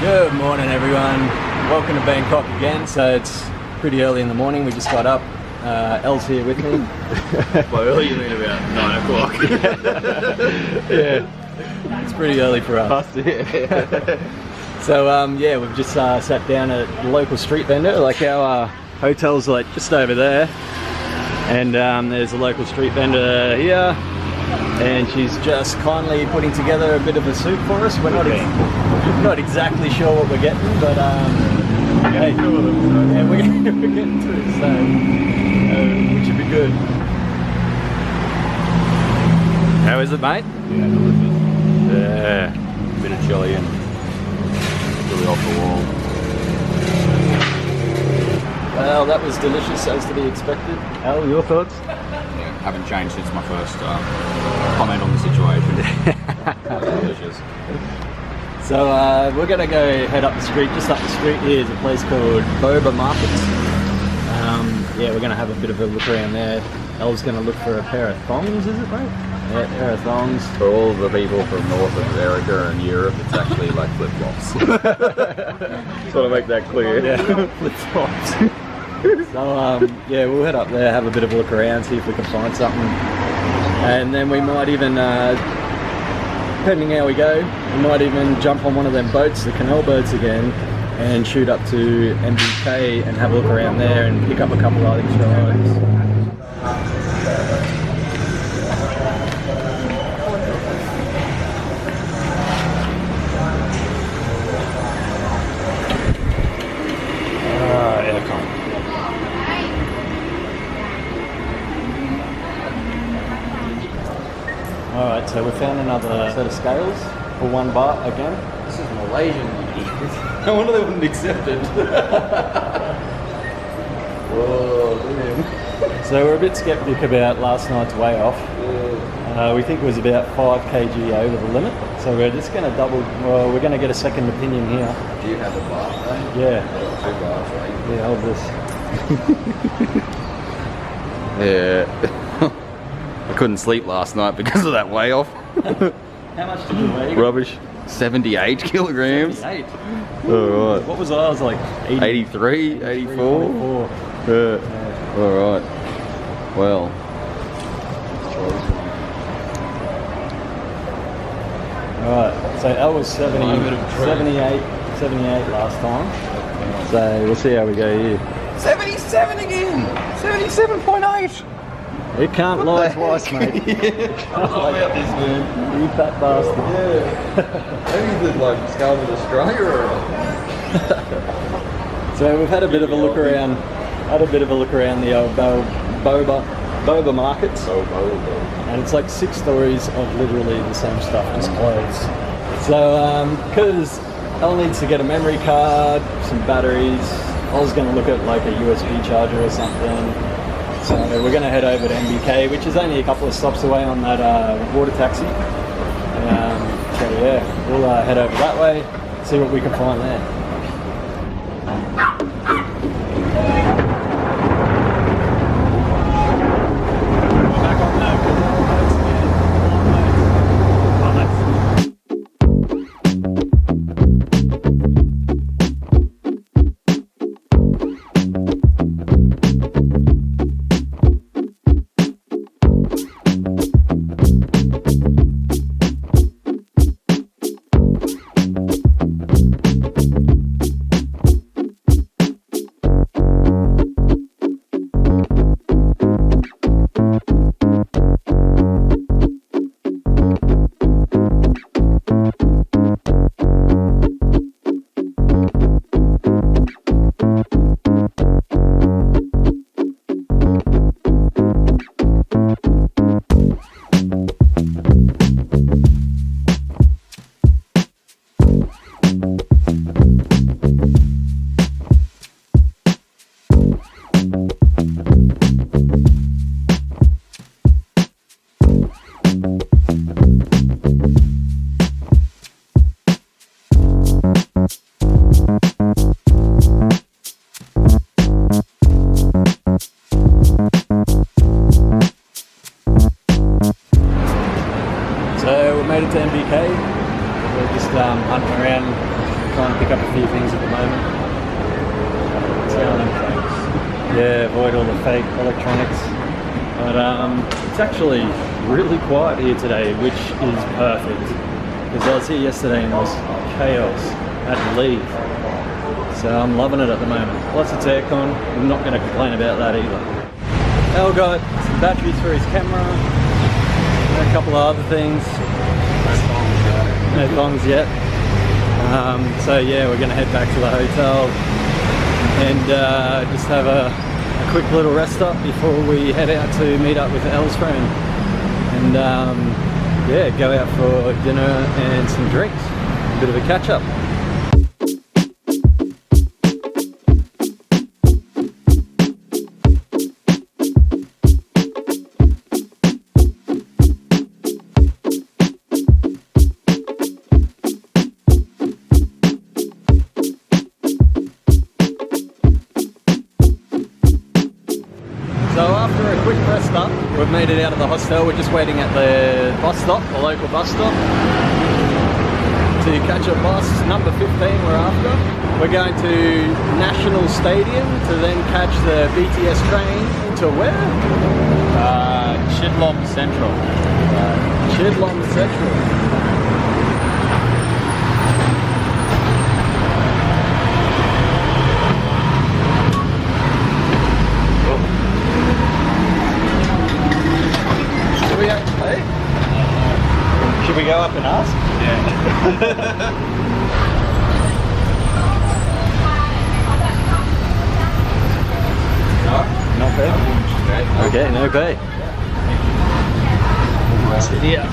Good morning, everyone. Welcome to Bangkok again. So it's pretty early in the morning. We just got up. Elle's here with me. By early, you mean about 9 o'clock? Yeah, it's pretty early for us. So yeah, we've just sat down at the local street vendor. Like our hotel's like just over there, and there's a local street vendor here, and she's just kindly putting together a bit of a soup for us. We're not exactly sure what we're getting, but hey, yeah, we're getting to it, so which should be good. How is it, mate? Yeah, delicious. Yeah, Bit of chili and really off the wall. Well, that was delicious as to be expected. Al, your thoughts? Yeah, haven't changed since my first comment on the situation. Delicious. So we're gonna go head up the street. Just up the street here is a place called Bobae Markets. Yeah, we're gonna have a bit of a look around there. Elle's gonna look for a pair of thongs, is it, mate? Yeah, a pair of thongs. For all the people from North America and Europe, it's actually like flip-flops. Just want to make that clear. Yeah, flip-flops. So yeah, we'll head up there, have a bit of a look around, see if we can find something. And then we might even, depending how we go, we might even jump on one of them boats, the canal boats again, and shoot up to MBK and have a look around there and pick up a couple of extra items. Aircon. Alright, so we found another set of scales for $1 again. This is Malaysian. I wonder they wouldn't accept it. Whoa, damn. So we're a bit skeptic about last night's weigh off. We think it was about 5 kg over the limit. So we're just going to we're going to get a second opinion here. Do you have a bar, mate? Yeah. 2 bars, right? Yeah, hold this. Yeah. I couldn't sleep last night because of that weigh off. How much did you weigh? Rubbish. 78 kilograms. 78. Alright. What was I? I was like 83, 84. 84. Yeah. Alright. Well. Alright, so Elle was 78 last time. So we'll see how we go here. 77 again! 77.8! It can't lie twice, mate. How about this, man? You fat bastard. Yeah. Maybe the like scale with Australia or So we've had a bit of a look around. The old Bobae Markets. And it's like 6 stories of literally the same stuff, just clothes. So because Elle needs to get a memory card, some batteries. I was going to look at like a USB charger or something. So we're going to head over to MBK, which is only a couple of stops away on that water taxi. So yeah, we'll head over that way, see what we can find there. made it to MBK. We're just hunting around, trying to pick up a few things at the moment. Yeah, avoid all the fake electronics. But it's actually really quiet here today, which is perfect. Because I was here yesterday and it was chaos. I had to leave. So I'm loving it at the moment. Plus it's aircon. I'm not going to complain about that either. Al got some batteries for his camera. And a couple of other things. No thongs yet. So yeah, we're going to head back to the hotel and just have a quick little rest up before we head out to meet up with Elle's friend. And yeah, go out for dinner and some drinks. A bit of a catch up. So after a quick rest up, we've made it out of the hostel. We're just waiting at the bus stop, the local bus stop, to catch a bus, number 15 we're after. We're going to National Stadium to then catch the BTS train to where? Chidlom Central. Chidlom Central. Should we go up and ask? Yeah. No pay? Okay, no pay. Sit here.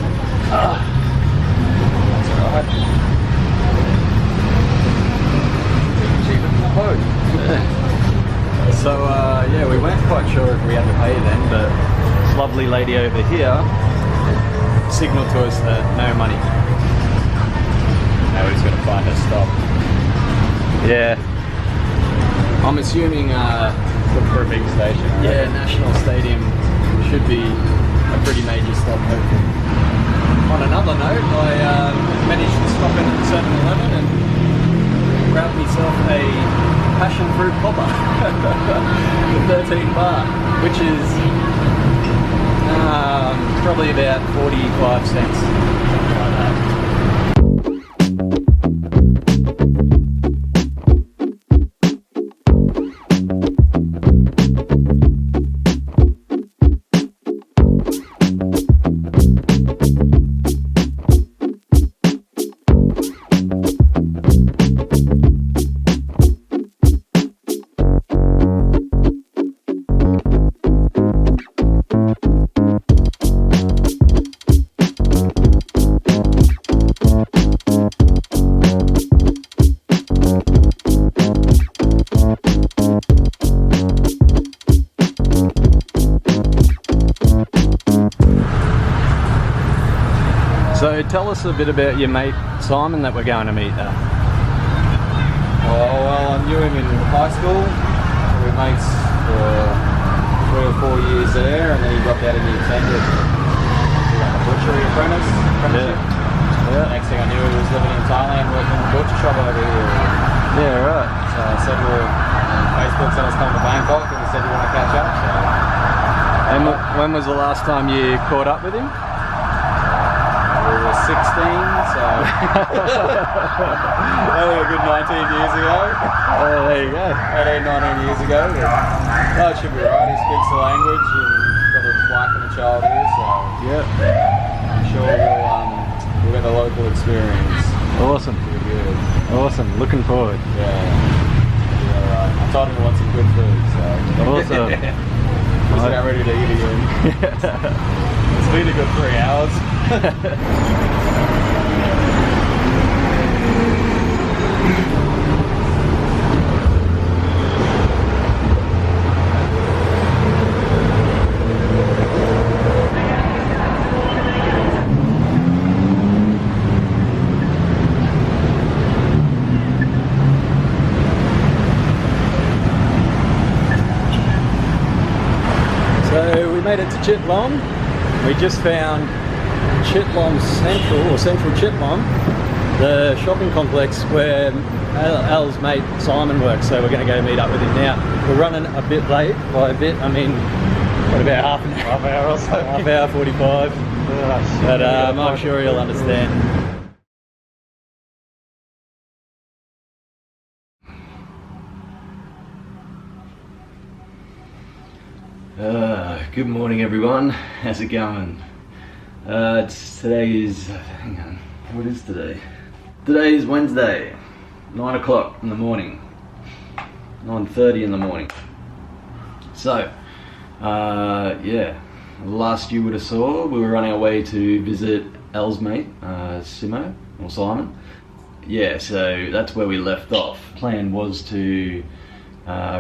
That's alright. Cheaper than the boat. So yeah, we weren't quite sure if we had to pay then, but this lovely lady over here signaled to us that no money. Now we're just going to find a stop. Yeah. I'm assuming Look for a big station. yeah, National Stadium should be a pretty major stop, hopefully. On another note, I managed to stop in at 7-Eleven and grab myself a passion fruit popper for 13 baht, which is probably about 45 cents, something like that. So tell us a bit about your mate Simon that we're going to meet there. Well, I knew him in high school. We were mates for 3 or 4 years there, and then he dropped out and he attended a butchery apprenticeship. Yeah. Next thing I knew, he was living in Thailand working in the butcher shop over here. Yeah, right. So I said, well, Facebook said I was coming to Bangkok, and he said you want to catch up. So. And when was the last time you caught up with him? We were 16, so only a good 19 years ago. There you go. 18, 19 years ago. But, it should be right. He speaks the language and got a wife and a child here, so Yeah. I'm sure we'll get the local experience. Awesome. Pretty good. Awesome. Looking forward. Yeah. Right. I told him I want some good food, so. Awesome. Just about ready to eat again. It's been a good 3 hours. So we made it to Chidlom. We just found Chidlom Central, or Central Chidlom, the shopping complex where Al's mate Simon works, so we're going to go meet up with him now. We're running a bit late. By a bit, I mean, what, about half an hour or so? Half hour, 45. But I'm sure he'll understand. Good morning everyone, how's it going? Today is, hang on, what is today? Today is Wednesday, 9 o'clock in the morning, 9:30 in the morning. So, yeah, last you would have saw, we were running away to visit El's mate, Simon. Yeah, so that's where we left off. Plan was to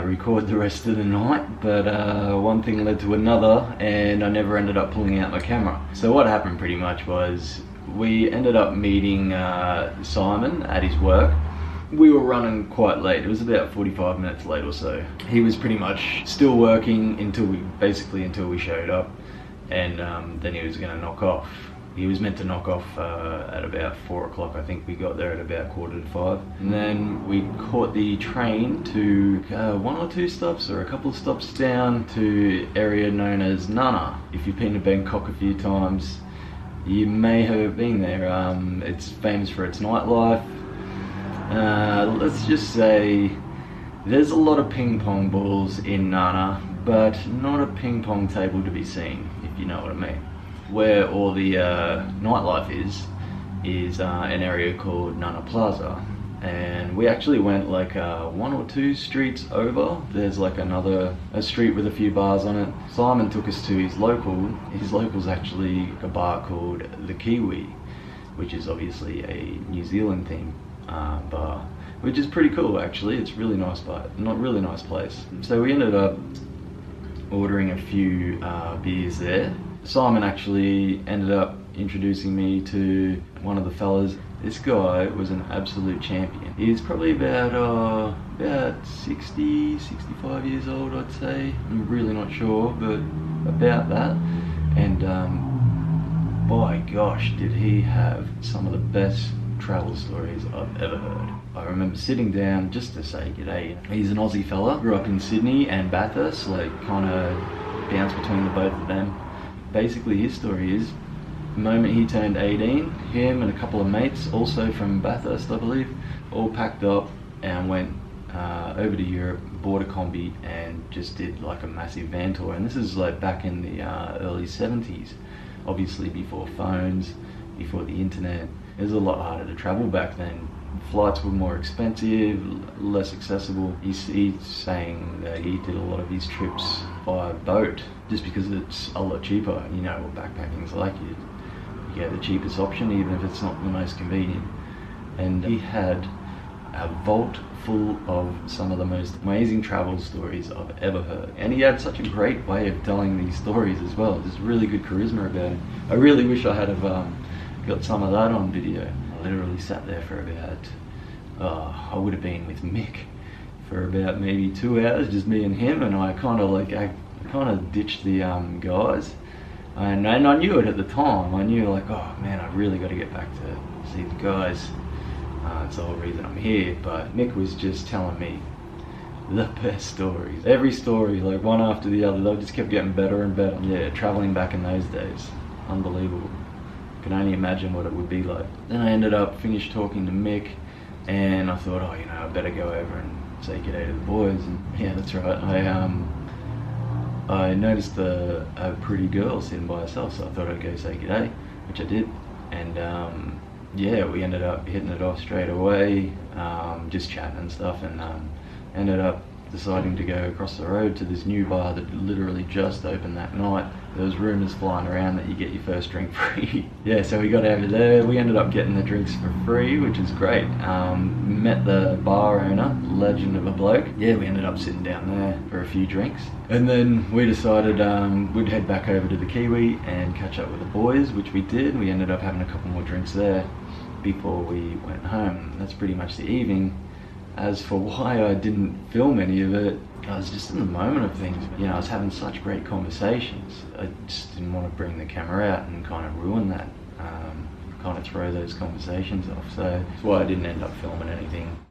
record the rest of the night, but one thing led to another and I never ended up pulling out my camera. So what happened pretty much was we ended up meeting Simon at his work. We were running quite late, it was about 45 minutes late or so. He was pretty much still working until we showed up, and then he was going to knock off. He was meant to knock off at about 4 o'clock. I think we got there at about 4:45. And then we caught the train to one or two stops or a couple of stops down to area known as Nana. If you've been to Bangkok a few times, you may have been there. It's famous for its nightlife. Let's just say there's a lot of ping pong balls in Nana, but not a ping pong table to be seen, if you know what I mean. Where all the nightlife is an area called Nana Plaza, and we actually went like one or two streets over. There's like a street with a few bars on it. Simon took us to his local. His local's actually a bar called the Kiwi, which is obviously a New Zealand themed bar, which is pretty cool actually. It's really nice bar, not really nice place. So we ended up ordering a few beers there. Simon actually ended up introducing me to one of the fellas. This guy was an absolute champion. He's probably about 60, 65 years old, I'd say. I'm really not sure, but about that. And by gosh, did he have some of the best travel stories I've ever heard. I remember sitting down just to say g'day. He's an Aussie fella, grew up in Sydney and Bathurst, like kind of bounced between the both of them. Basically his story is, the moment he turned 18, him and a couple of mates, also from Bathurst I believe, all packed up and went over to Europe, bought a combi and just did like a massive van tour. And this is like back in the early 70s, obviously before phones, before the internet. It was a lot harder to travel back then. Flights were more expensive, less accessible. He's saying that he did a lot of his trips by boat just because it's a lot cheaper. You know what backpacking's like. You get the cheapest option even if it's not the most convenient. And he had a vault full of some of the most amazing travel stories I've ever heard. And he had such a great way of telling these stories as well. There's really good charisma about him. I really wish I had got some of that on video. I literally sat there for about, I would have been with Mick for about maybe 2 hours, just me and him, and I kind of ditched the guys, and I knew it at the time. I knew like, oh man, I really got to get back to see the guys. It's the whole reason I'm here. But Mick was just telling me the best stories. Every story, like one after the other, they just kept getting better and better. Yeah, traveling back in those days, unbelievable. Can only imagine what it would be like. Then I finished talking to Mick, and I thought, oh, you know, I better go over and say g'day to the boys. And yeah, that's right. I noticed a pretty girl sitting by herself, so I thought I'd go say g'day, which I did. And yeah, we ended up hitting it off straight away, just chatting and stuff, and ended up deciding to go across the road to this new bar that literally just opened that night. There was rumours flying around that you get your first drink free. Yeah, so we got over there. We ended up getting the drinks for free, which is great. Met the bar owner, legend of a bloke. Yeah, we ended up sitting down there for a few drinks. And then we decided we'd head back over to the Kiwi and catch up with the boys, which we did. We ended up having a couple more drinks there before we went home. That's pretty much the evening. As for why I didn't film any of it, I was just in the moment of things. You know, I was having such great conversations. I just didn't want to bring the camera out and kind of ruin that. kind of throw those conversations off. So that's why I didn't end up filming anything